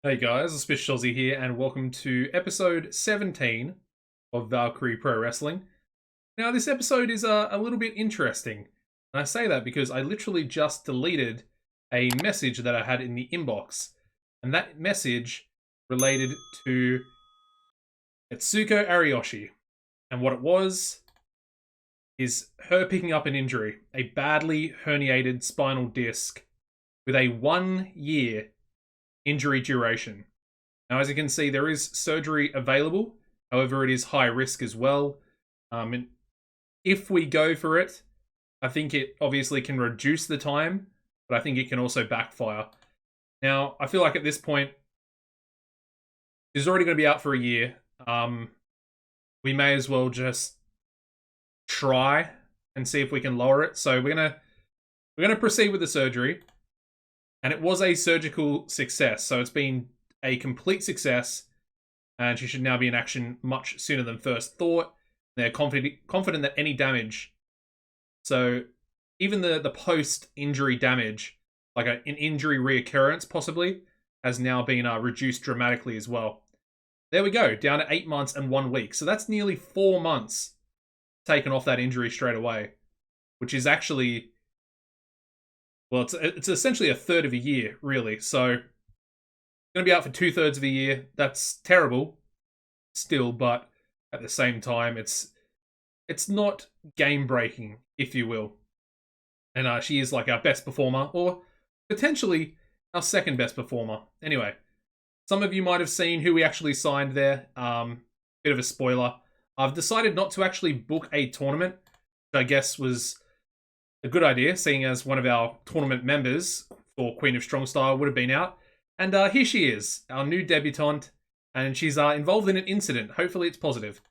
Hey guys, AuspiciousAussie here, and welcome to episode 17 of Valkyrie Pro Wrestling. Now, this episode is a little bit interesting, and I say that because I literally just deleted a message that I had in the inbox, and that message related to Etsuko Ariyoshi, and what it was is her picking up an injury, a badly herniated spinal disc with a 1 year injury duration. Now, as you can see, there is surgery available. However, it is high risk as well. And if we go for it, I think it obviously can reduce the time, but I think it can also backfire. Now, I feel like at this point, she's already going to be out for a year. We may as well just try and see if we can lower it. So we're gonna proceed with the surgery, and it was a surgical success. So it's been a complete success, and she should now be in action much sooner than first thought. They're confident that any damage, so even the post-injury damage, like an injury reoccurrence possibly, has now been reduced dramatically as well. There we go, down to 8 months and 1 week. So that's nearly 4 months taken off that injury straight away, which is actually, well, it's essentially a third of a year, really. So going to be out for 2/3 of a year. That's terrible still, but at the same time, it's not game breaking, if you will. And she is like our best performer, or potentially our second best performer. Anyway, some of you might have seen who we actually signed there. Bit of a spoiler. I've decided not to actually book a tournament, which I guess was a good idea, seeing as one of our tournament members for Queen of Strong Style would have been out. And here she is, our new debutante, and she's involved in an incident. Hopefully it's positive.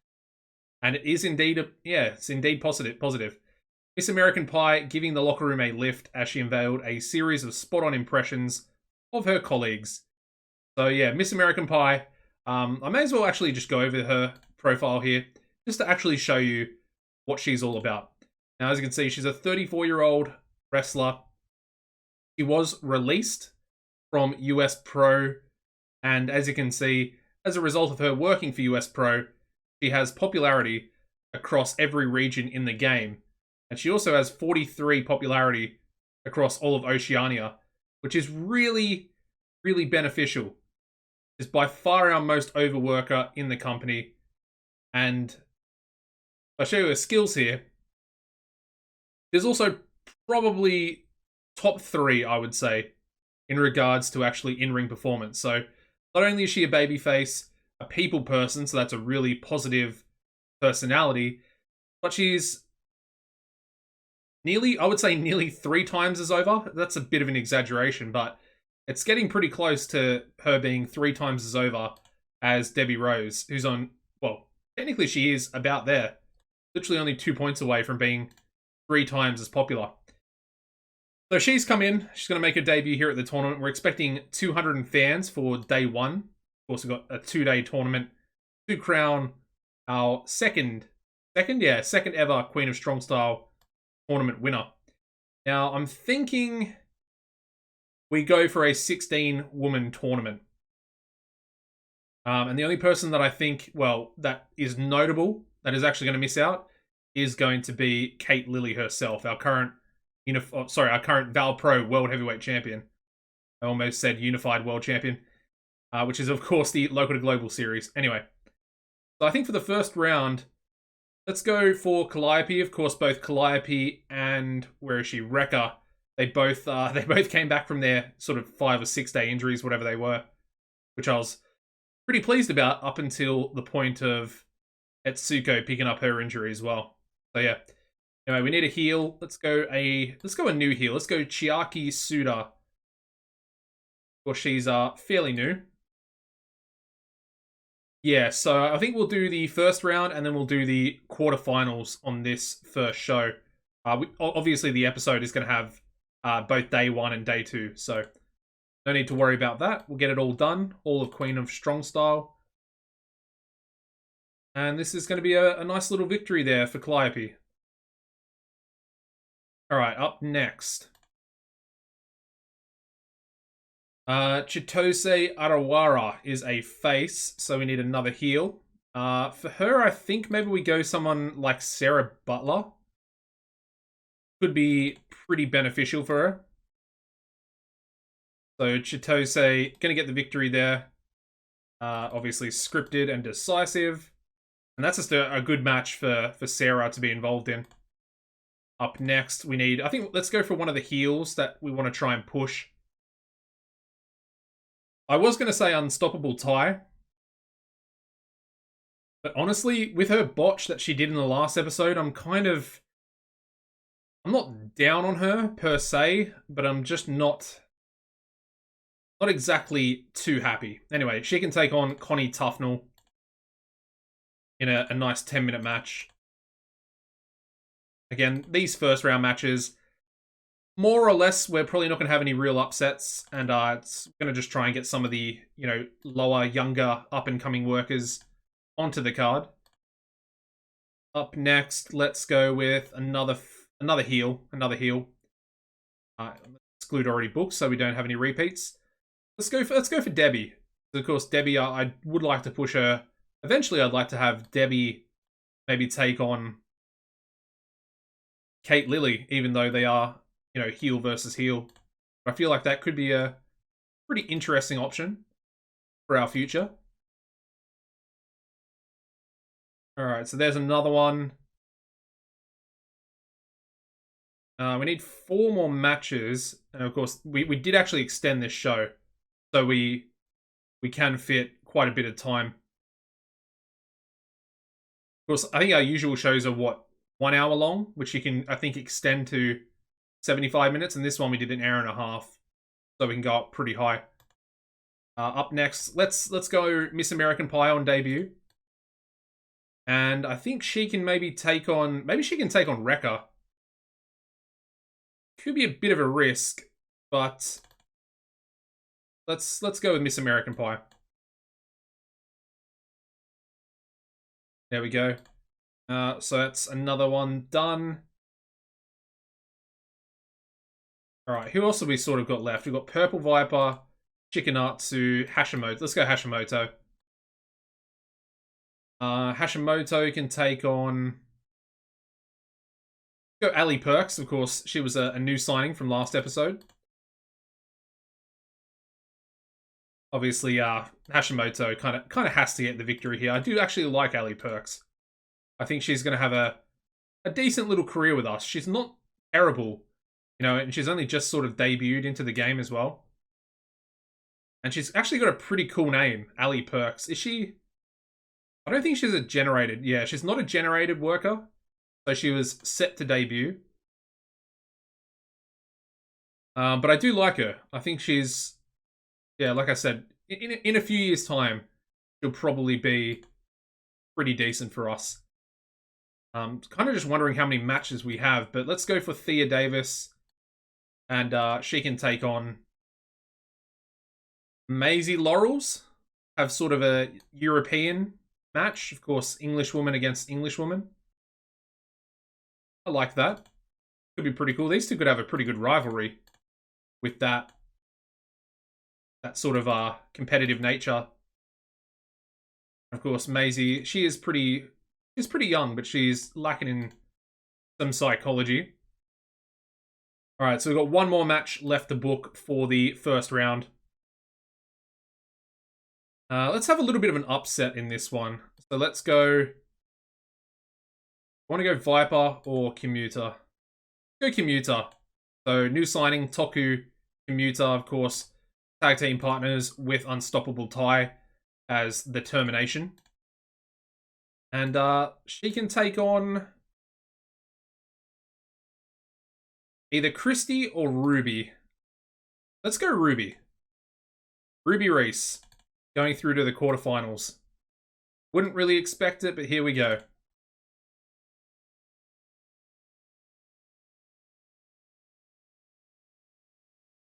And it is indeed, it's indeed positive. Miss American Pie giving the locker room a lift as she unveiled a series of spot-on impressions of her colleagues. So yeah, Miss American Pie, I may as well actually just go over her profile here, just to actually show you what she's all about. Now, as you can see, she's a 34-year-old wrestler. She was released from US Pro, and as you can see, as a result of her working for US Pro, she has popularity across every region in the game. And she also has 43 popularity across all of Oceania, which is really, really beneficial. Is by far our most overworker in the company. And I'll show you her skills here. There's also probably top 3, I would say, in regards to actually in-ring performance. So not only is she a babyface, a people person, so that's a really positive personality, but she's nearly 3 times as over. That's a bit of an exaggeration, but it's getting pretty close to her being 3 times as over as Debbie Rose, who's on, well, technically she is about there. Literally only 2 points away from being 3 times as popular. So she's come in. She's going to make her debut here at the tournament. We're expecting 200 fans for day 1. Of course, we've got a 2-day tournament to crown our second ever Queen of Strong Style tournament winner. Now, I'm thinking we go for a 16-woman tournament. And the only person that I think, well, that is notable, that is actually going to miss out, is going to be Kate Lilly herself, our current VALPRO World Heavyweight Champion. I almost said Unified World Champion, which is, of course, the Local to Global series. Anyway, so I think for the first round, let's go for Calliope. Of course, both Calliope and, where is she, Rekka, they both came back from their sort of 5 or 6 day injuries, whatever they were, which I was pretty pleased about up until the point of Etsuko picking up her injury as well. So yeah. Anyway, we need a heel. Let's go a new heel. Let's go Chiaki Suda. Well, she's fairly new. Yeah, so I think we'll do the first round and then we'll do the quarterfinals on this first show. Obviously, the episode is going to have both day 1 and day 2, so no need to worry about that. We'll get it all done. All of Queen of Strong Style. And this is going to be a nice little victory there for Calliope. All right, up next. Chitose Arawara is a face, so we need another heel. For her, I think maybe we go someone like Sarah Butler. Could be pretty beneficial for her. So Chitose gonna get the victory there. Obviously scripted and decisive. And that's just a good match for Sarah to be involved in. Up next, we need... I think let's go for one of the heels that we want to try and push. I was going to say Unstoppable Ty. But honestly, with her botch that she did in the last episode, I'm not down on her, per se. But I'm just not exactly too happy. Anyway, she can take on Connie Tufnell in a nice 10-minute match. Again, these first round matches, more or less, we're probably not going to have any real upsets, and it's going to just try and get some of the, lower, younger, up-and-coming workers onto the card. Up next, let's go with another heel. Exclude already booked, so we don't have any repeats. Let's go for Debbie. Of course, Debbie, I would like to push her. Eventually, I'd like to have Debbie maybe take on Kate Lilly, even though they are, heel versus heel. I feel like that could be a pretty interesting option for our future. Alright, so there's another one. We need 4 more matches. And of course, we did actually extend this show. So we can fit quite a bit of time. Of course, I think our usual shows are, 1 hour long? Which you can, I think, extend to 75 minutes. And this one we did an hour and a half. So we can go up pretty high. Up next, let's go Miss American Pie on debut. And I think she can maybe take on... Maybe she can take on Wrecker. Could be a bit of a risk, but... Let's go with Miss American Pie. There we go. So that's another one done. Alright, who else have we sort of got left? We've got Purple Viper, Chikanatsu, Hashimoto. Let's go Hashimoto. Hashimoto can take on... Go Ali Perks, of course. She was a new signing from last episode. Obviously, Hashimoto kind of has to get the victory here. I do actually like Ali Perks. I think she's going to have a decent little career with us. She's not terrible, and she's only just sort of debuted into the game as well. And she's actually got a pretty cool name, Ali Perks. Is she... I don't think she's a generated... Yeah, she's not a generated worker. So she was set to debut. But I do like her. I think she's... Yeah, like I said, in a few years' time, she'll probably be pretty decent for us. Kind of just wondering how many matches we have, but let's go for Thea Davis. And she can take on Maisie Laurels. Have sort of a European match. Of course, Englishwoman against Englishwoman. I like that. Could be pretty cool. These two could have a pretty good rivalry with that sort of competitive nature. Of course, Maisie, she's pretty young, but she's lacking in some psychology. Alright, so we've got one more match left to book for the first round. Let's have a little bit of an upset in this one. So let's go... I want to go Viper or Commuter. Go Commuter. So new signing, Toku, Commuter, of course. Tag team partners with Unstoppable Ty as the Termination. And she can take on either Christy or Ruby. Let's go Ruby. Ruby Reese going through to the quarterfinals. Wouldn't really expect it, but here we go.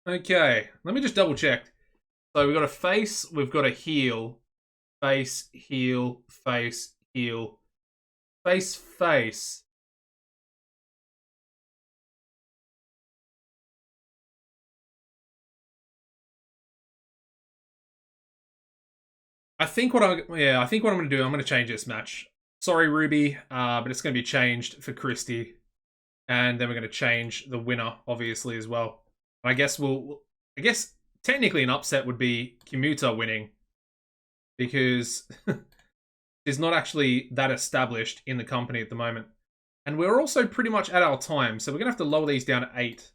Okay, let me just double check. So we've got a face, we've got a heel. Face, heel, face, heel. Face, face. I think what I'm gonna do, I'm gonna change this match. Sorry, Ruby, but it's gonna be changed for Christy, and then we're gonna change the winner, obviously, as well. And I guess technically an upset would be Commuter winning because it's not actually that established in the company at the moment, and we're also pretty much at our time, so we're gonna have to lower these down to 8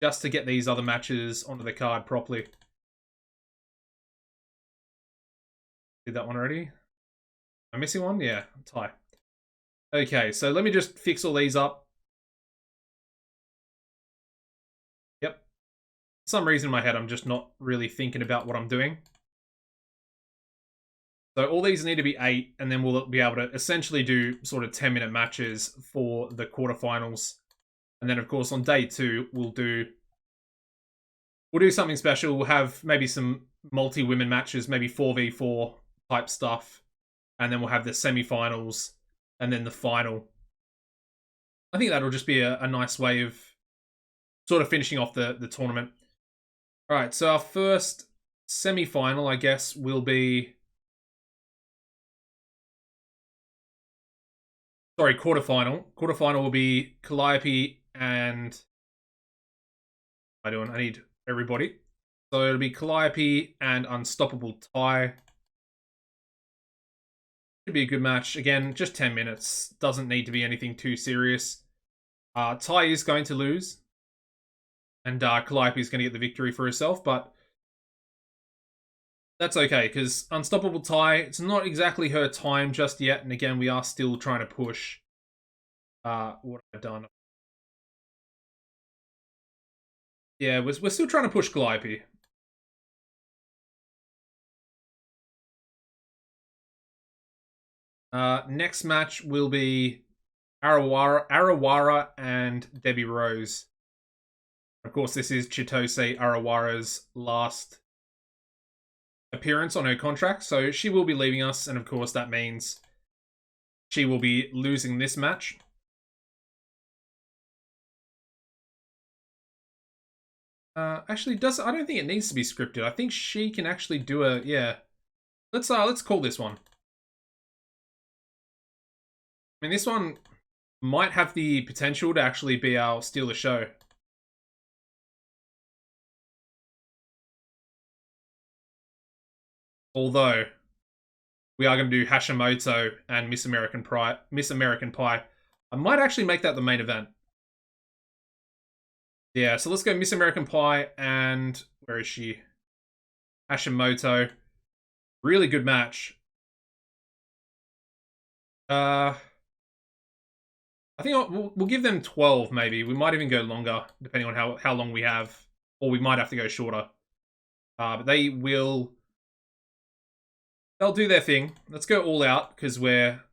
just to get these other matches onto the card properly. Did that one already? Am I missing one? Yeah, tie. Okay, so let me just fix all these up. Yep. For some reason in my head, I'm just not really thinking about what I'm doing. So all these need to be 8, and then we'll be able to essentially do sort of 10-minute matches for the quarterfinals. And then, of course, on day 2, we'll do something special. We'll have maybe some multi-women matches, maybe 4v4 type stuff. And then we'll have the semi-finals and then the final. I think that'll just be a nice way of sort of finishing off the tournament. All right, so our first semi-final, I guess, will be... Sorry, quarterfinal. Quarterfinal will be Calliope and... What am I doing? I need everybody. So it'll be Calliope and Unstoppable Ty. Should be a good match. Again, just 10 minutes. Doesn't need to be anything too serious. Ty is going to lose. And Calliope is going to get the victory for herself, but that's okay, because Unstoppable Ty, it's not exactly her time just yet, and again, we are still trying to push what I've done. Yeah, we're still trying to push Calliope. Next match will be Arawara and Debbie Rose. Of course, this is Chitose Arawara's last appearance on her contract, so she will be leaving us, and of course that means she will be losing this match. Actually, I don't think it needs to be scripted. I think she can actually do a, yeah. Let's call this one. I mean, this one might have the potential to actually be our steal the show. Although, we are going to do Hashimoto and Miss American Pie. I might actually make that the main event. Yeah, so let's go Miss American Pie and... Where is she? Hashimoto. Really good match. I think we'll give them 12, maybe. We might even go longer, depending on how long we have. Or we might have to go shorter. But they'll do their thing. Let's go all out, because we're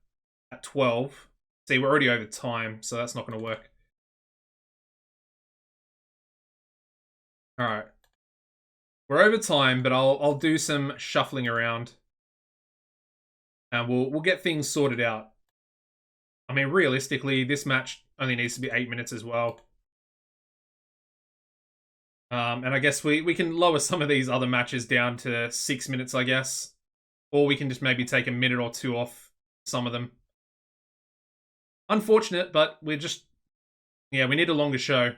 at 12. See, we're already over time, so that's not going to work. Alright. We're over time, but I'll do some shuffling around. And we'll get things sorted out. I mean, realistically, this match only needs to be 8 minutes as well. And I guess we can lower some of these other matches down to 6 minutes, I guess. Or we can just maybe take a minute or two off some of them. Unfortunate, but we're just... Yeah, we need a longer show.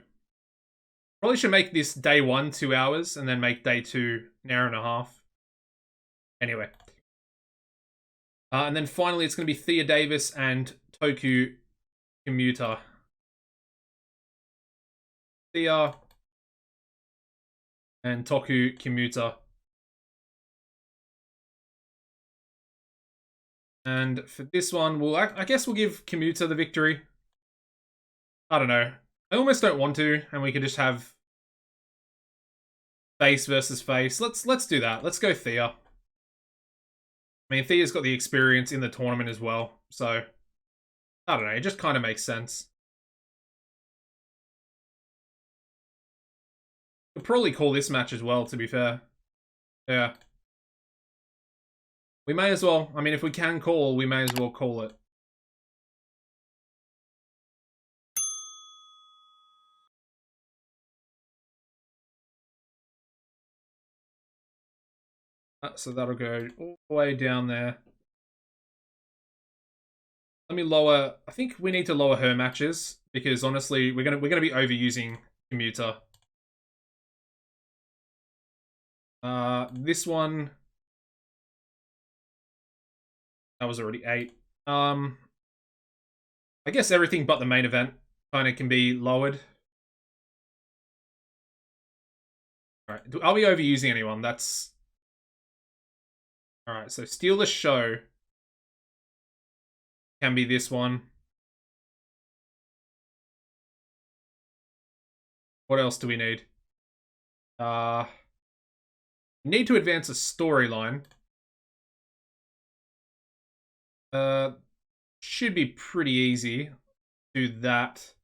Probably should make this day 1 2 hours, and then make day 2 an hour and a half. Anyway. And then finally, it's going to be Thea Davis and Toku Commuter. Thea and Toku Commuter. And for this one, I guess we'll give Commuter the victory. I don't know. I almost don't want to, and we could just have face versus face. Let's do that. Let's go Thea. I mean, Thea's got the experience in the tournament as well, so I don't know. It just kind of makes sense. We'll probably call this match as well, to be fair. Yeah. We may as well. I mean, if we can call, we may as well call it. So that'll go all the way down there. Let me lower. I think we need to lower her matches because honestly, we're gonna be overusing Commuter. This one, that was already 8. I guess everything but the main event kind of can be lowered. All right, are we overusing anyone? That's all right. So steal the show can be this one. What else do we need? Need to advance a storyline. Should be pretty easy. Do that.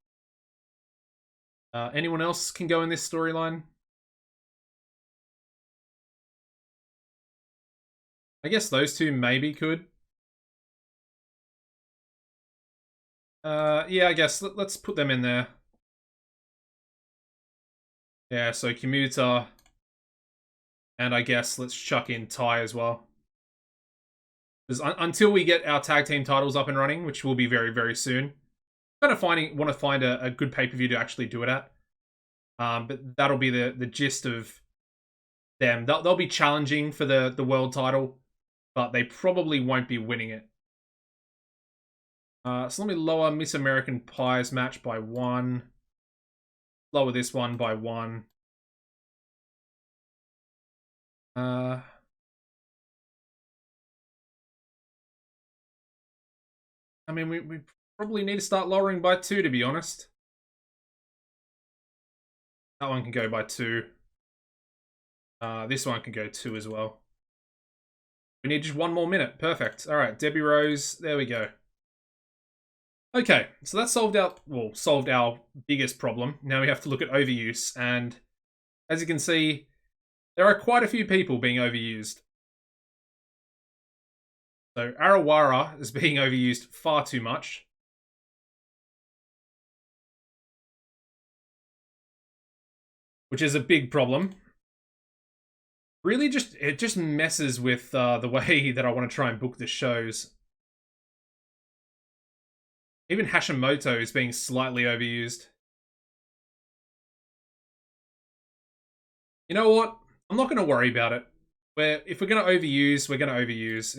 Anyone else can go in this storyline? I guess those two maybe could. Yeah, I guess let's put them in there. Yeah, so Commuter. And I guess let's chuck in Ty as well. Because until we get our tag team titles up and running, which will be very, very soon, kind of want to find a good pay-per-view to actually do it at. But that'll be the gist of them. They'll be challenging for the world title, but they probably won't be winning it. So let me lower Miss American Pie's match by 1. Lower this one by 1. I mean, we probably need to start lowering by 2, to be honest. That one can go by 2. This one can go 2 as well. We need just 1 more minute. Perfect. All right, Debbie Rose. There we go. Okay, so that solved our biggest problem. Now we have to look at overuse, and as you can see, there are quite a few people being overused. So Arawara is being overused far too much. Which is a big problem. Really, it just messes with the way that I want to try and book the shows. Even Hashimoto is being slightly overused. You know what? I'm not going to worry about it. If we're going to overuse, we're going to overuse.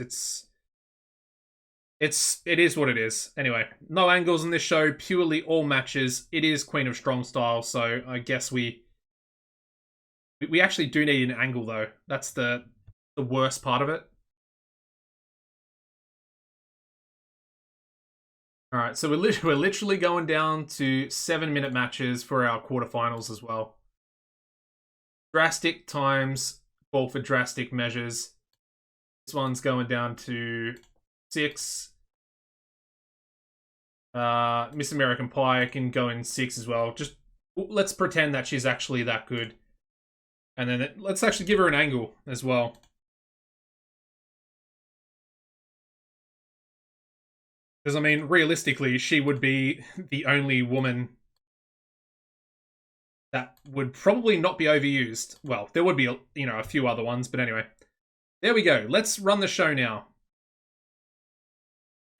It is what it is. Anyway, no angles in this show, purely all matches. It is Queen of Strong Style, so I guess we actually do need an angle though. That's the worst part of it. All right, so we're literally going down to 7-minute matches for our quarterfinals as well. Drastic times call for drastic measures. This one's going down to 6. Miss American Pie can go in 6 as well. Just let's pretend that she's actually that good. And then let's actually give her an angle as well. Because, I mean, realistically, she would be the only woman that would probably not be overused. Well, there would be, a few other ones, but anyway. There we go. Let's run the show now.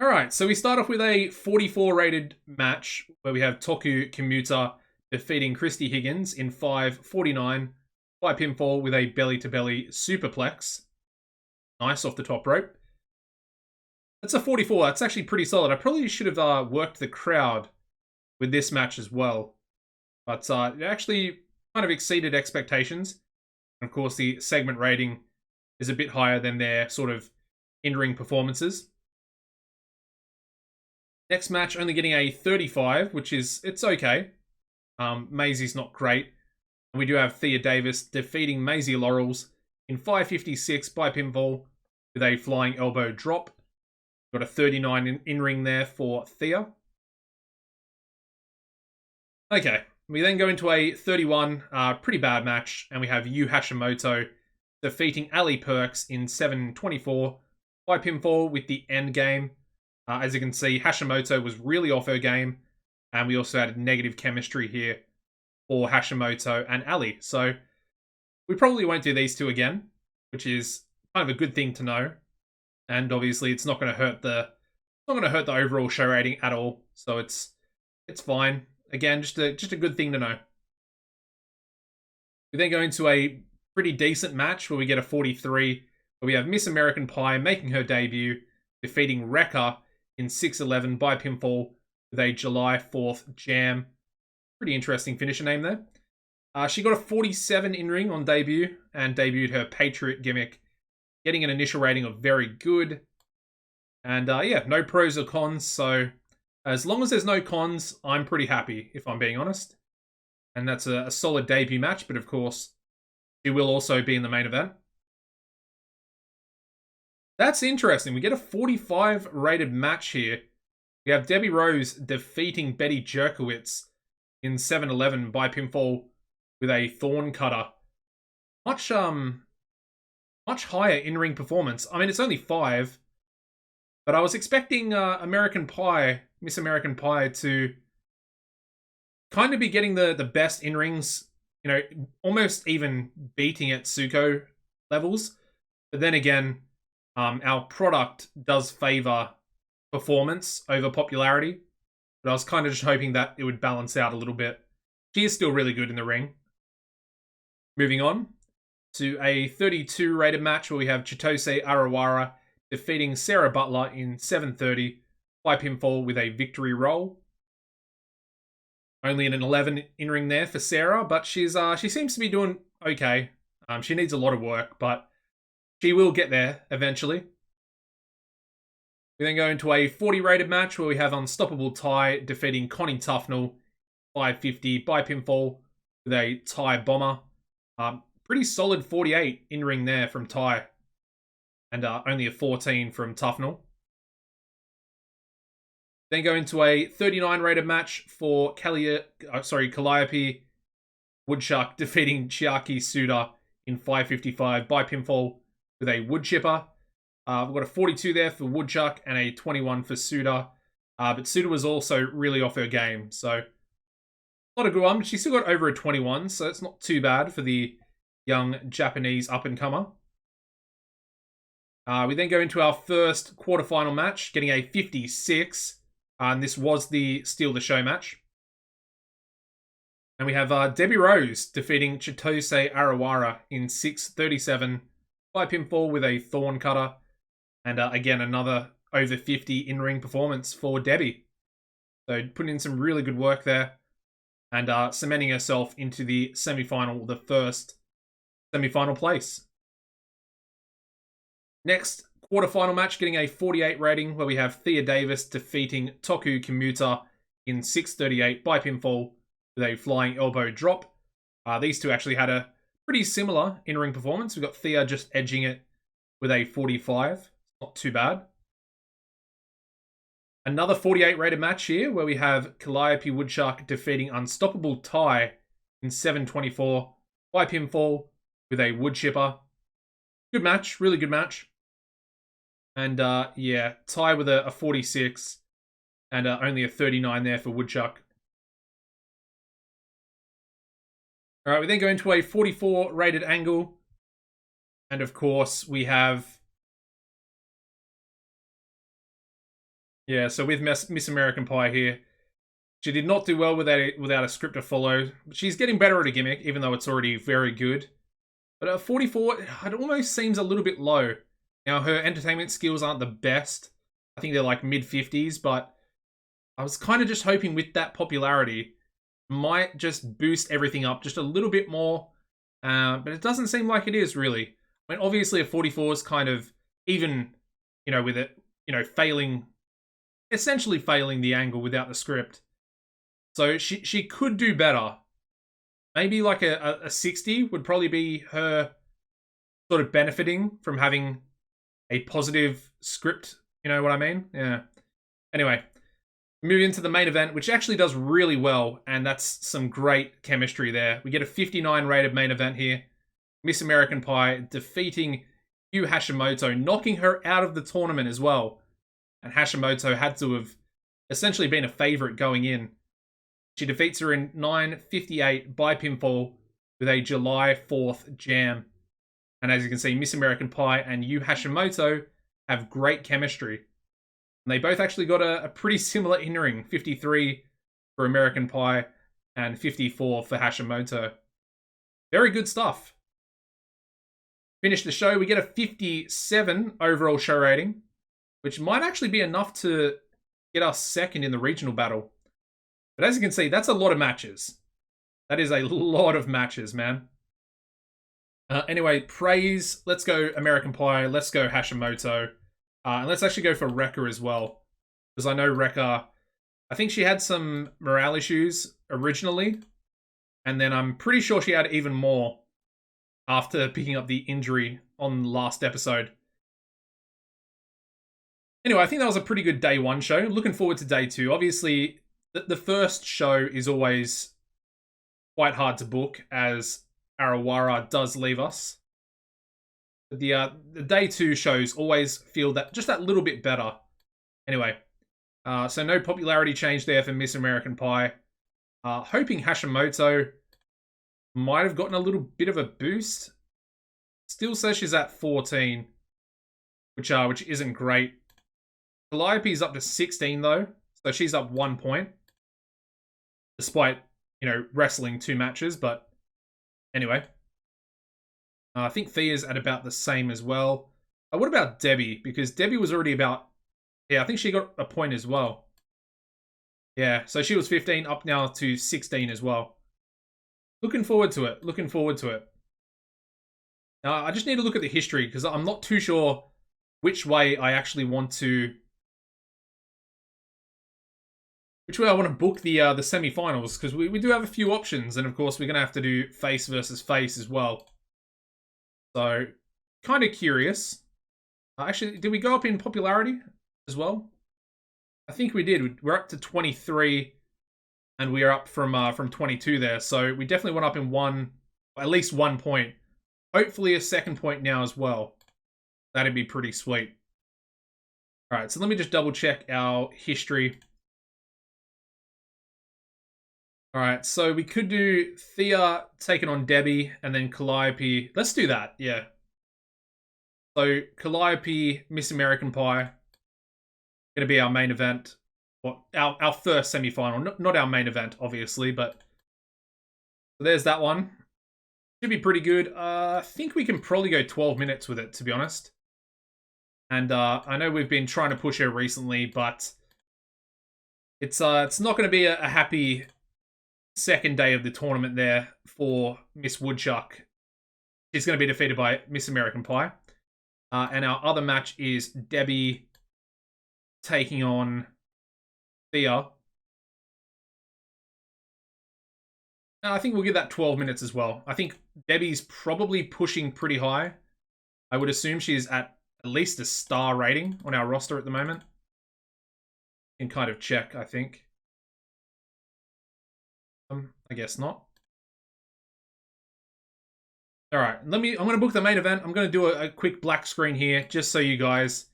Alright, so we start off with a 44 rated match where we have Toku Commuter defeating Christy Higgins in 5:49 by pinfall with a belly-to-belly superplex. Nice off the top rope. That's a 44. That's actually pretty solid. I probably should have worked the crowd with this match as well. But it actually kind of exceeded expectations. And of course, the segment rating is a bit higher than their sort of in-ring performances. Next match only getting a 35, which it's okay. Maisie's not great. And we do have Thea Davis defeating Maisie Laurels in 5:56 by pinfall with a flying elbow drop. Got a 39 in-ring there for Thea. Okay, we then go into a 31, pretty bad match, and we have Yu Hashimoto defeating Ali Perks in 7:24 by pinfall with the end game. As you can see, Hashimoto was really off her game, and we also had negative chemistry here for Hashimoto and Ali. So we probably won't do these two again, which is kind of a good thing to know. And obviously, it's not going to hurt the overall show rating at all. So it's fine. Again, just a good thing to know. We then go into a pretty decent match where we get a 43, where we have Miss American Pie making her debut, defeating Wrecker in 6-11 by pinfall with a July 4th jam. Pretty interesting finisher name there. She got a 47 in-ring on debut and debuted her Patriot gimmick, getting an initial rating of very good. And yeah, no pros or cons, so as long as there's no cons, I'm pretty happy, if I'm being honest. And that's a solid debut match, but of course, she will also be in the main event. That's interesting. We get a 45 rated match here. We have Debbie Rose defeating Betty Jerkowitz in 7-11 by pinfall with a Thorn Cutter. Much higher in-ring performance. I mean, it's only 5, but I was expecting Miss American Pie, to kind of be getting the best in-rings, you know, almost even beating at Tsuko levels. But then again, our product does favor performance over popularity. But I was kind of just hoping that it would balance out a little bit. She is still really good in the ring. Moving on to a 32 rated match where we have Chitose Arawara defeating Sarah Butler in 7:30 by pinfall with a victory roll. Only an 11 in-ring there for Sarah, but she seems to be doing okay. She needs a lot of work, but she will get there eventually. We then go into a 40 rated match where we have Unstoppable Ty defeating Connie Tufnell 550 by pinfall with a Ty bomber. Pretty solid 48 in-ring there from Ty. And only a 14 from Tufnell. Then go into a 39 rated match for Calliope Woodchuck defeating Chiaki Suda in 5:55 by pinfall with a wood chipper. We've got a 42 there for Woodchuck and a 21 for Suda. But Suda was also really off her game, so not a good one. But she still got over a 21, so it's not too bad for the young Japanese up-and-comer. We then go into our first quarterfinal match, getting a 56. And this was the Steal the Show match. And we have Debbie Rose defeating Chitose Arawara in 6:37 by pinfall with a Thorn Cutter. And again, another over 50 in-ring performance for Debbie. So putting in some really good work there. And cementing herself into the semi-final, the first semi-final place. Next, quarterfinal match, getting a 48 rating, where we have Thea Davis defeating Toku Kimuta in 6:38 by pinfall with a flying elbow drop. These two actually had a pretty similar in-ring performance. We've got Thea just edging it with a 45. Not too bad. Another 48 rated match here, where we have Calliope Woodchuck defeating Unstoppable Ty in 7:24 by pinfall with a wood chipper. Good match, really good match. And yeah, Ty with a 46 and only a 39 there for Woodchuck. All right, we then go into a 44 rated angle. And of course, we have... Yeah, so with Miss American Pie here, she did not do well without a script to follow. She's getting better at a gimmick, even though it's already very good. But at 44, it almost seems a little bit low. Now, her entertainment skills aren't the best. I think they're like mid-50s, but I was kind of just hoping with that popularity, might just boost everything up just a little bit more. But it doesn't seem like it is, really. I mean, obviously a 44 is kind of, even, you know, with it, you know, essentially failing the angle without the script. So she could do better. Maybe like a 60 would probably be her sort of benefiting from having a positive script. You know what I mean? Yeah. Anyway, move into the main event, which actually does really well, and that's some great chemistry there. We get a 59 rated main event here. Miss American Pie defeating Yu Hashimoto, knocking her out of the tournament as well. And Hashimoto had to have essentially been a favorite going in. She defeats her in 9:58 by pinfall with a July 4th jam. And as you can see, Miss American Pie and Yu Hashimoto have great chemistry. And they both actually got a pretty similar in-ring, 53 for American Pie and 54 for Hashimoto. Very good stuff. Finish the show, we get a 57 overall show rating, which might actually be enough to get us second in the regional battle. But as you can see, that's a lot of matches. That is a lot of matches, man. Anyway, praise. Let's go American Pie. Let's go Hashimoto. And let's actually go for Rekka as well. Because I know Rekka, I think she had some morale issues originally. And then I'm pretty sure she had even more after picking up the injury on the last episode. Anyway, I think that was a pretty good day one show. Looking forward to day two. Obviously, the first show is always quite hard to book as Arawara does leave us. The day two shows always feel that just that little bit better. Anyway, so no popularity change there for Miss American Pie. Hoping Hashimoto might have gotten a little bit of a boost. Still says she's at 14, which isn't great. Calliope's up to 16 though, so she's up 1 point, despite wrestling 2 matches. But anyway, I think Thea's at about the same as well. What about Debbie? Because Debbie was already about, I think she got a point as well. Yeah, so she was 15, up now to 16 as well. Looking forward to it. Looking forward to it. Now, I just need to look at the history because I'm not too sure which way I actually want to. Which way I want to book the semi-finals, because we do have a few options, and of course we're going to have to do face versus face as well. So, kind of curious. Actually, did we go up in popularity as well? I think we did. We're up to 23, and we are up from 22 there. So we definitely went up in at least 1 point. Hopefully a second point now as well. That'd be pretty sweet. All right, so let me just double check our history. All right, so we could do Thea taking on Debbie and then Calliope. Let's do that, yeah. So Calliope, Miss American Pie, going to be our main event. Well, our first semi-final, not our main event, obviously, but there's that one. Should be pretty good. I think we can probably go 12 minutes with it, to be honest. And I know we've been trying to push her recently, but it's not going to be a happy second day of the tournament there for Miss Woodchuck. She's going to be defeated by Miss American Pie. And our other match is Debbie taking on Thea. Now, I think we'll give that 12 minutes as well. I think Debbie's probably pushing pretty high. I would assume she's at least a star rating on our roster at the moment. Can kind of check, I think. I guess not. All right, I'm going to book the main event. I'm going to do a quick black screen here just so you guys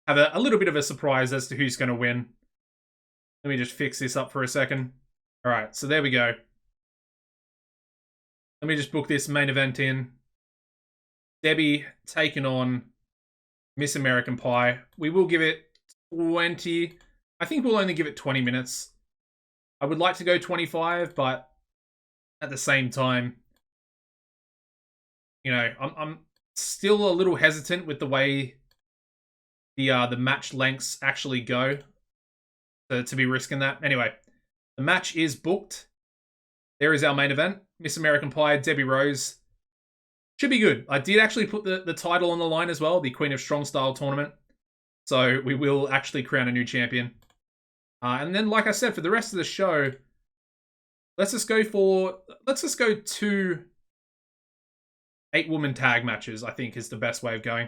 have a little bit of a surprise as to who's going to win. Let me just fix this up for a second. All right, so there we go. Let me just book this main event in. Debbie taking on Miss American Pie. We will give it 20. I think we'll only give it 20 minutes. I would like to go 25, but at the same time, I'm still a little hesitant with the way the match lengths actually go to be risking that. Anyway, the match is booked. There is our main event. Miss American Pie, Debbie Rose. Should be good. I did actually put the title on the line as well, the Queen of Strong Style tournament. So we will actually crown a new champion. And then, like I said, for the rest of the show, let's just go 2 8-woman tag matches, I think is the best way of going.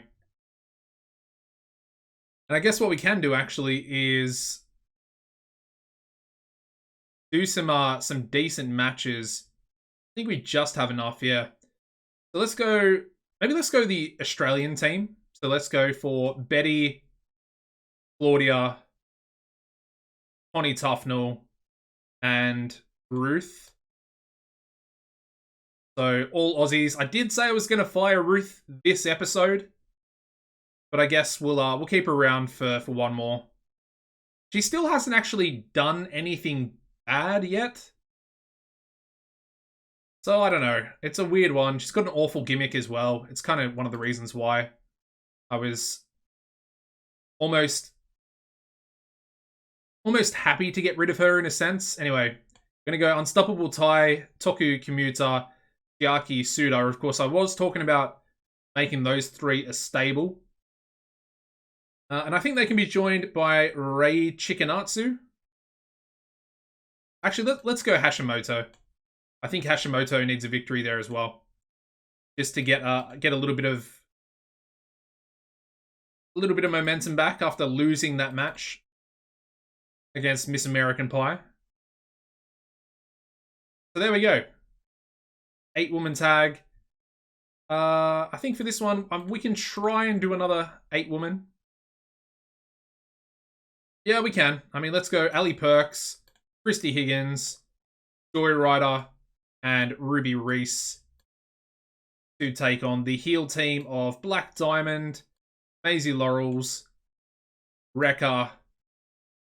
And I guess what we can do actually is do some decent matches. I think we just have enough, yeah. So let's go the Australian team. So let's go for Betty, Claudia, Connie Tufnell, and Ruth. So all Aussies. I did say I was going to fire Ruth this episode, but I guess we'll keep her around for one more. She still hasn't actually done anything bad yet. So I don't know. It's a weird one. She's got an awful gimmick as well. It's kind of one of the reasons why I was almost happy to get rid of her in a sense. Anyway, I'm going to go Unstoppable Tai, Toku Commuter, Chiaki Suda. Of course, I was talking about making those three a stable. And I think they can be joined by Rei Chikanatsu. Actually, let's go Hashimoto. I think Hashimoto needs a victory there as well, just to get a little bit of momentum back after losing that match against Miss American Pie. So there we go. 8-woman tag. I think for this one, we can try and do another 8-woman. Yeah, we can. I mean, let's go Ali Perks, Christy Higgins, Joy Ryder, and Ruby Reese to take on the heel team of Black Diamond, Maisie Laurels, Rekka,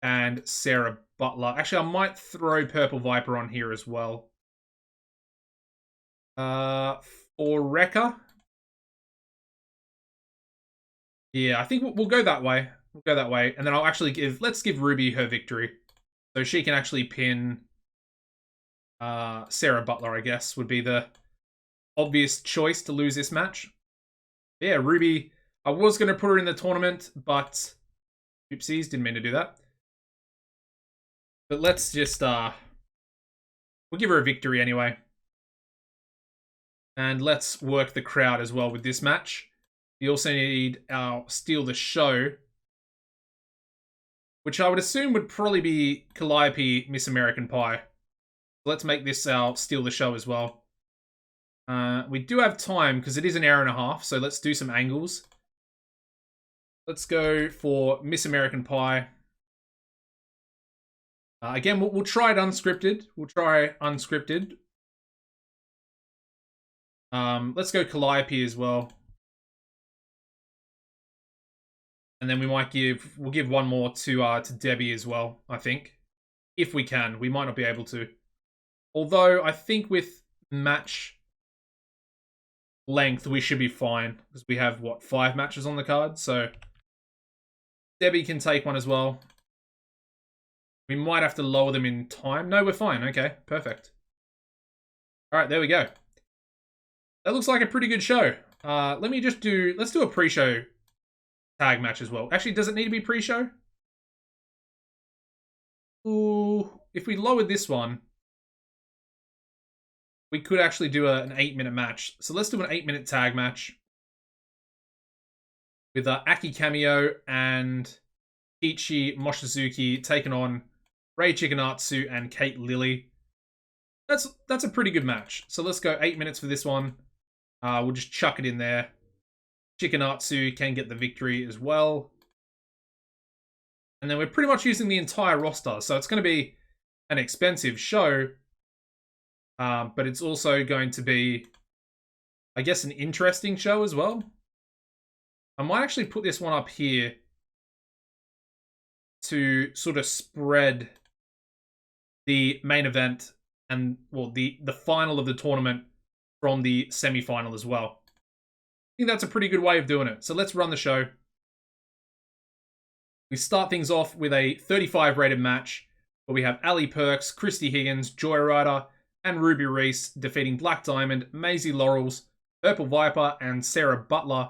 and Sarah Butler. Actually, I might throw Purple Viper on here as well. For Rekka. Yeah, I think we'll go that way. We'll go that way. And then I'll actually let's give Ruby her victory. So she can actually pin Sarah Butler, I guess, would be the obvious choice to lose this match. Yeah, Ruby, I was going to put her in the tournament, but oopsies, didn't mean to do that. But let's just, we'll give her a victory anyway. And let's work the crowd as well with this match. We also need our Steal the Show, which I would assume would probably be Calliope Miss American Pie. So let's make this our Steal the Show as well. We do have time because it is an hour and a half, so let's do some angles. Let's go for Miss American Pie. Again, we'll try it unscripted. Let's go Calliope as well. And then we'll give one more to Debbie as well, I think. If we can. We might not be able to. Although, I think with match length, we should be fine. Because we have, 5 matches on the card? So, Debbie can take one as well. We might have to lower them in time. No, we're fine. Okay, perfect. Alright, there we go. That looks like a pretty good show. Let's do a pre-show tag match as well. Actually, does it need to be pre-show? Ooh, if we lowered this one, we could actually do an 8-minute match. So let's do an 8-minute tag match with Aki Cameo and Ichi Mochizuki taking on Rei Chikanatsu and Kate Lilly. That's a pretty good match. So let's go 8 minutes for this one. We'll just chuck it in there. Chikanatsu can get the victory as well. And then we're pretty much using the entire roster. So it's going to be an expensive show. But it's also going to be, I guess, an interesting show as well. I might actually put this one up here to sort of spread the main event and, well, the final of the tournament from the semi-final as well. I think that's a pretty good way of doing it. So let's run the show. We start things off with a 35 rated match where we have Ali Perks, Christy Higgins, Joy Ryder, and Ruby Reese defeating Black Diamond, Maisie Laurels, Purple Viper, and Sarah Butler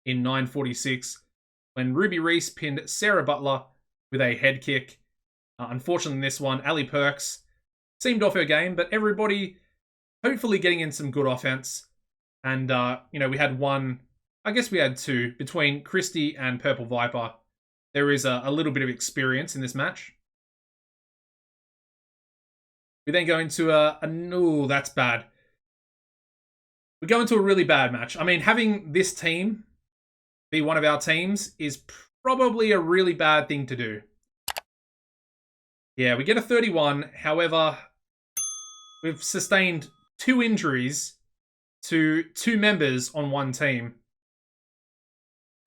in 9:46 when Ruby Reese pinned Sarah Butler with a head kick. Unfortunately, in this one, Ali Perks seemed off her game, but everybody hopefully getting in some good offense. And, we had one, I guess we had two, between Christy and Purple Viper. There is a little bit of experience in this match. We then go into no, that's bad. We go into a really bad match. I mean, having this team be one of our teams is probably a really bad thing to do. Yeah, we get a 31. However, we've sustained 2 injuries to 2 members on one team.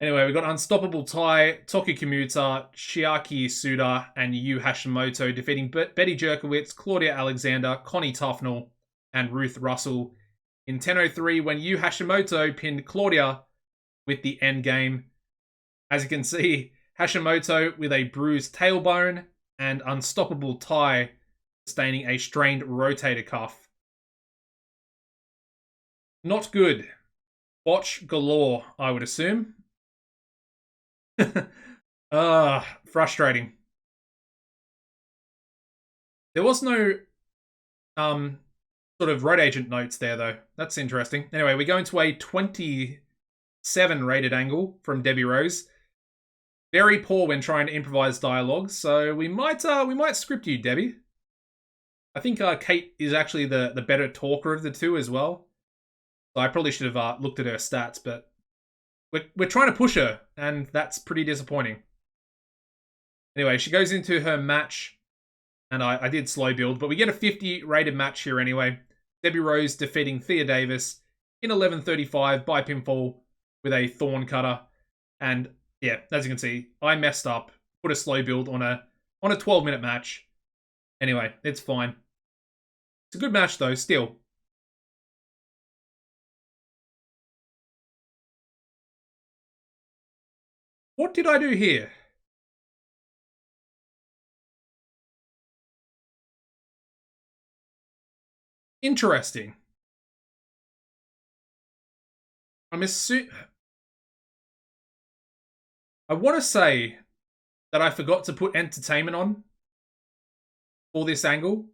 Anyway, we got Unstoppable Tai, Toki Kimuta, Chiaki Suda, and Yu Hashimoto defeating Betty Jerkowitz, Claudia Alexander, Connie Tufnell, and Ruth Russell in 10:03 when Yu Hashimoto pinned Claudia with the endgame. As you can see, Hashimoto with a bruised tailbone and Unstoppable Tai sustaining a strained rotator cuff. Not good. Botch galore, I would assume. Frustrating. There was no sort of road agent notes there, though. That's interesting. Anyway, we go into a 27 rated angle from Debbie Rose. Very poor when trying to improvise dialogue, so we might script you, Debbie. I think Kate is actually the better talker of the two as well. So I probably should have looked at her stats, but we're trying to push her, and that's pretty disappointing. Anyway, she goes into her match, and I did slow build, but we get a 50 rated match here anyway. Debbie Rose defeating Thea Davis in 11:35 by pinfall with a thorn cutter. And yeah, as you can see, I messed up, put a slow build on a 12-minute match. Anyway, it's fine. It's a good match though, still. What did I do here? Interesting. I want to say that I forgot to put entertainment on for this angle.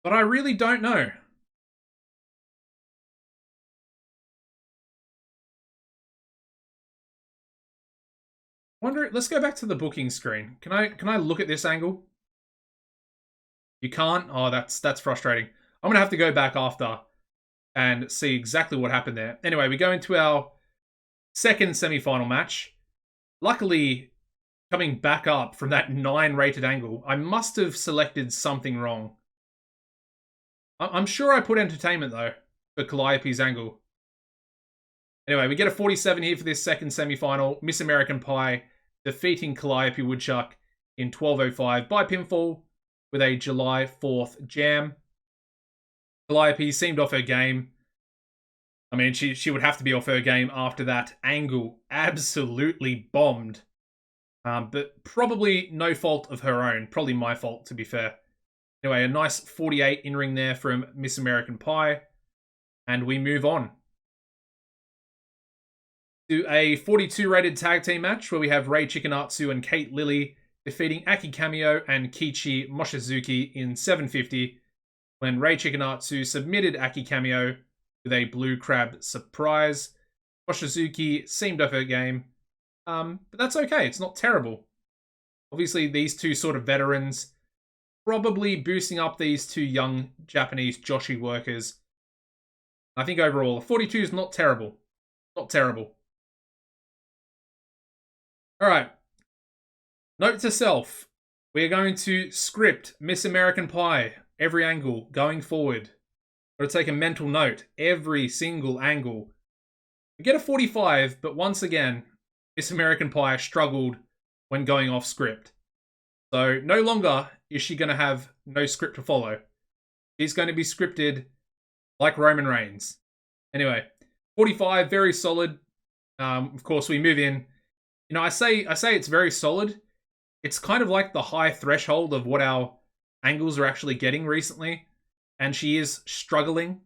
But I really don't know. Let's go back to the booking screen. Can I look at this angle? You can't? Oh, that's frustrating. I'm going to have to go back after and see exactly what happened there. Anyway, we go into our second semi-final match. Luckily, coming back up from that 9 rated angle, I must have selected something wrong. I'm sure I put entertainment, though, for Calliope's angle. Anyway, we get a 47 here for this second semi-final. Miss American Pie defeating Calliope Woodchuck in 12:05 by pinfall with a July 4th jam. Calliope seemed off her game. I mean, she would have to be off her game after that angle absolutely bombed. But probably no fault of her own. Probably my fault, to be fair. Anyway, a nice 48 in-ring there from Miss American Pie. And we move on to a 42 rated tag team match where we have Rei Chikanatsu and Kate Lilly defeating Aki Kamio and Kichi Mochizuki in 7:50 when Rei Chikanatsu submitted Aki Kamio with a blue crab surprise. Mochizuki seemed off her game, but that's okay. It's not terrible. Obviously, these two sort of veterans probably boosting up these two young Japanese Joshi workers. I think overall, 42 is not terrible. Not terrible. Alright. Note to self. We are going to script Miss American Pie every angle going forward. Got to take a mental note. Every single angle. We get a 45, but once again, Miss American Pie struggled when going off script. So no longer is she going to have no script to follow. She's going to be scripted like Roman Reigns. Anyway, 45, very solid. Of course, we move in. You know, I say it's very solid. It's kind of like the high threshold of what our angles are actually getting recently. And she is struggling.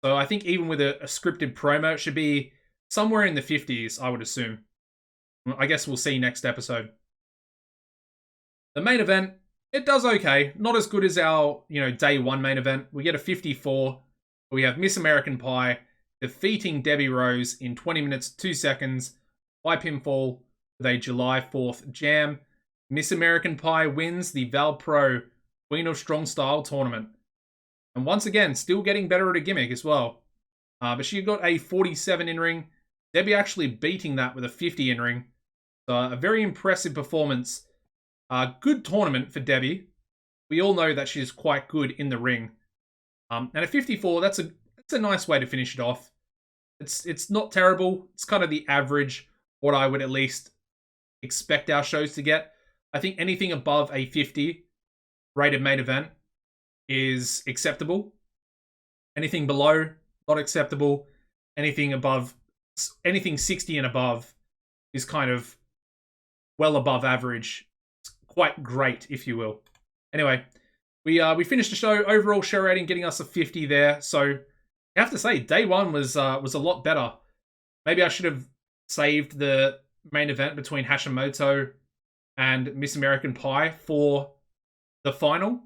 So I think even with a scripted promo, it should be somewhere in the 50s, I would assume. I guess we'll see next episode. The main event, it does okay. Not as good as our, day 1 main event. We get a 54. We have Miss American Pie defeating Debbie Rose in 20 minutes, 2 seconds by pinfall with a July 4th jam. Miss American Pie wins the VALPRO Queen of Strong Style tournament. And once again, still getting better at a gimmick as well. But she got a 47 in-ring. Debbie actually beating that with a 50 in-ring. So a very impressive performance. Good tournament for Debbie. We all know that she's quite good in the ring. And a 54, that's a nice way to finish it off. It's not terrible. It's kind of the average, what I would at least expect our shows to get. I think anything above a 50 rated main event is acceptable. Anything below, not acceptable. Anything above, anything 60 and above is kind of well above average. It's quite great, if you will. Anyway, we finished the show. Overall show rating getting us a 50 there. So I have to say, day one was a lot better. Maybe I should have saved the main event between Hashimoto and Miss American Pie for the final.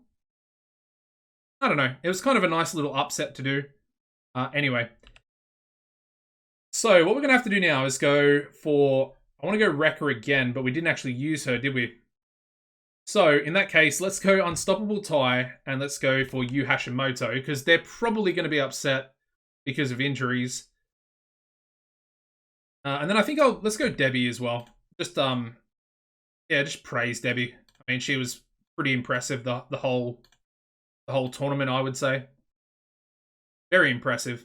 I don't know. It was kind of a nice little upset to do. Anyway. So what we're going to have to do now is go for... I want to go Wrecker again, but we didn't actually use her, did we? So in that case, let's go Unstoppable Tai and let's go for Yu Hashimoto because they're probably going to be upset because of injuries. And then I think let's go Debbie as well. Just just praise Debbie. I mean, she was pretty impressive the whole tournament, I would say. Very impressive.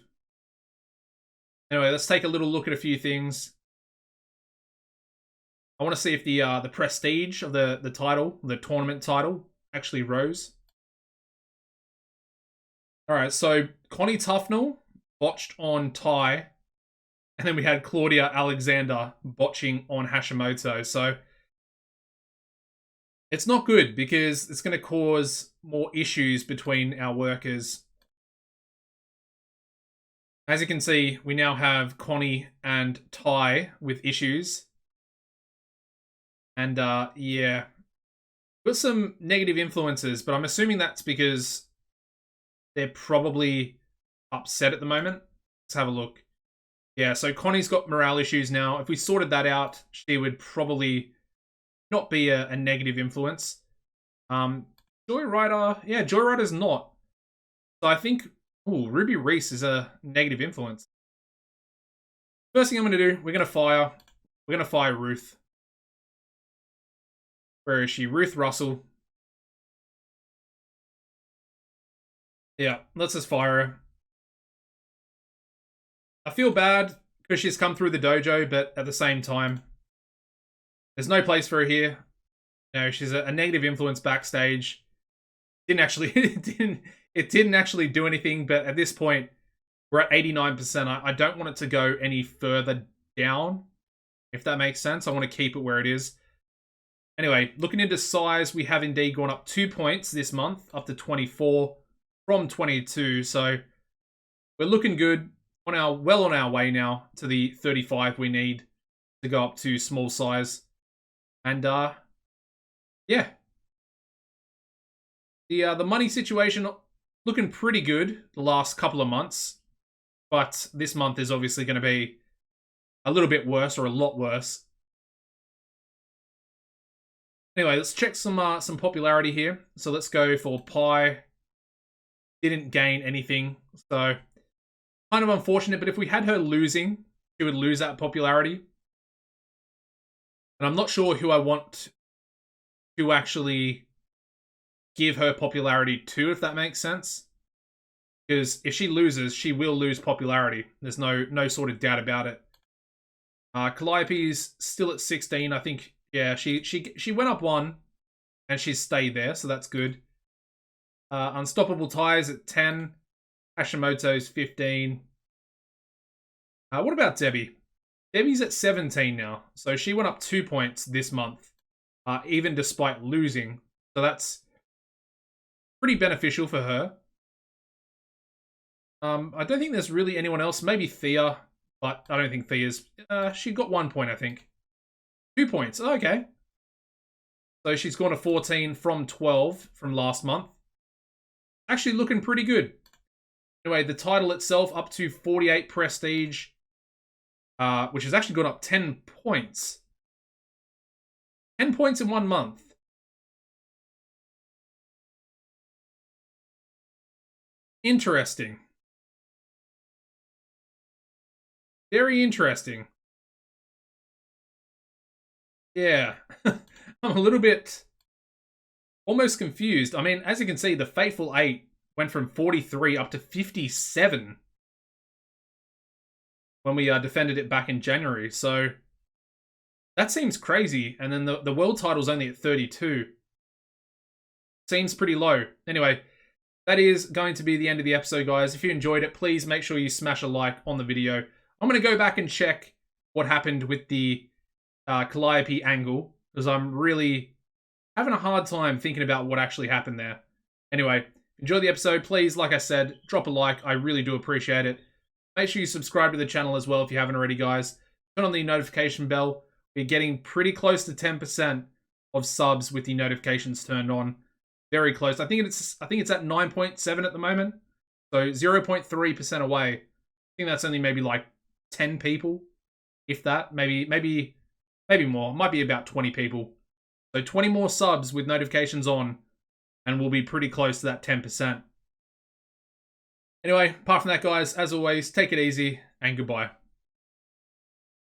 Anyway, let's take a little look at a few things. I want to see if the prestige of the title, the tournament title, actually rose. All right, so Connie Tufnell botched on Tai, and then we had Claudia Alexander botching on Hashimoto. So it's not good because it's going to cause more issues between our workers. As you can see, we now have Connie and Tai with issues. And yeah, got some negative influences, but I'm assuming that's because they're probably upset at the moment. Let's have a look. Yeah, so Connie's got morale issues now. If we sorted that out, she would probably not be a negative influence. Joyrider, yeah, Joyrider's not. So I think, Ruby Reese is a negative influence. First thing I'm going to do, we're going to fire Ruth. Where is she? Ruth Russell. Yeah, let's just fire her. I feel bad because she's come through the dojo, but at the same time, there's no place for her here. You know, she's a negative influence backstage. Didn't actually, it didn't actually do anything, but at this point, we're at 89%. I don't want it to go any further down, if that makes sense. I want to keep it where it is. Anyway, looking into size, we have indeed gone up 2 points this month, up to 24 from 22. So we're looking good. Well on our way now to the 35 we need to go up to small size. And yeah. The money situation looking pretty good the last couple of months. But this month is obviously going to be a little bit worse, or a lot worse. Anyway, let's check some popularity here. So let's go for Pi. Didn't gain anything, so kind of unfortunate. But if we had her losing, she would lose that popularity. And I'm not sure who I want to actually give her popularity to, if that makes sense. Because if she loses, she will lose popularity. There's no sort of doubt about it. Calliope's still at 16, I think. Yeah, she went up 1, and she's stayed there, so that's good. Unstoppable Ties at 10. Hashimoto's 15. What about Debbie? Debbie's at 17 now, so she went up 2 points this month, even despite losing. So that's pretty beneficial for her. I don't think there's really anyone else. Maybe Thea, but I don't think Thea's... she got 1 point, I think. 2 points. Oh, okay. So she's gone to 14 from 12 from last month. Actually looking pretty good. Anyway, the title itself up to 48 prestige, which has actually gone up 10 points. 10 points in 1 month. Interesting. Very interesting. Yeah, I'm a little bit almost confused. I mean, as you can see, the Fateful 8 went from 43 up to 57 when we defended it back in January. So that seems crazy. And then the world title's only at 32. Seems pretty low. Anyway, that is going to be the end of the episode, guys. If you enjoyed it, please make sure you smash a like on the video. I'm going to go back and check what happened with the Calliope angle, because I'm really having a hard time thinking about what actually happened there. Anyway, enjoy the episode. Please, like I said, drop a like. I really do appreciate it. Make sure you subscribe to the channel as well if you haven't already, guys. Turn on the notification bell. We're getting pretty close to 10% of subs with the notifications turned on. Very close. I think it's at 9.7 at the moment. So 0.3% away. I think that's only maybe like 10 people, if that. Maybe more. It might be about 20 people. So 20 more subs with notifications on, and we'll be pretty close to that 10%. Anyway, apart from that, guys, as always, take it easy and goodbye.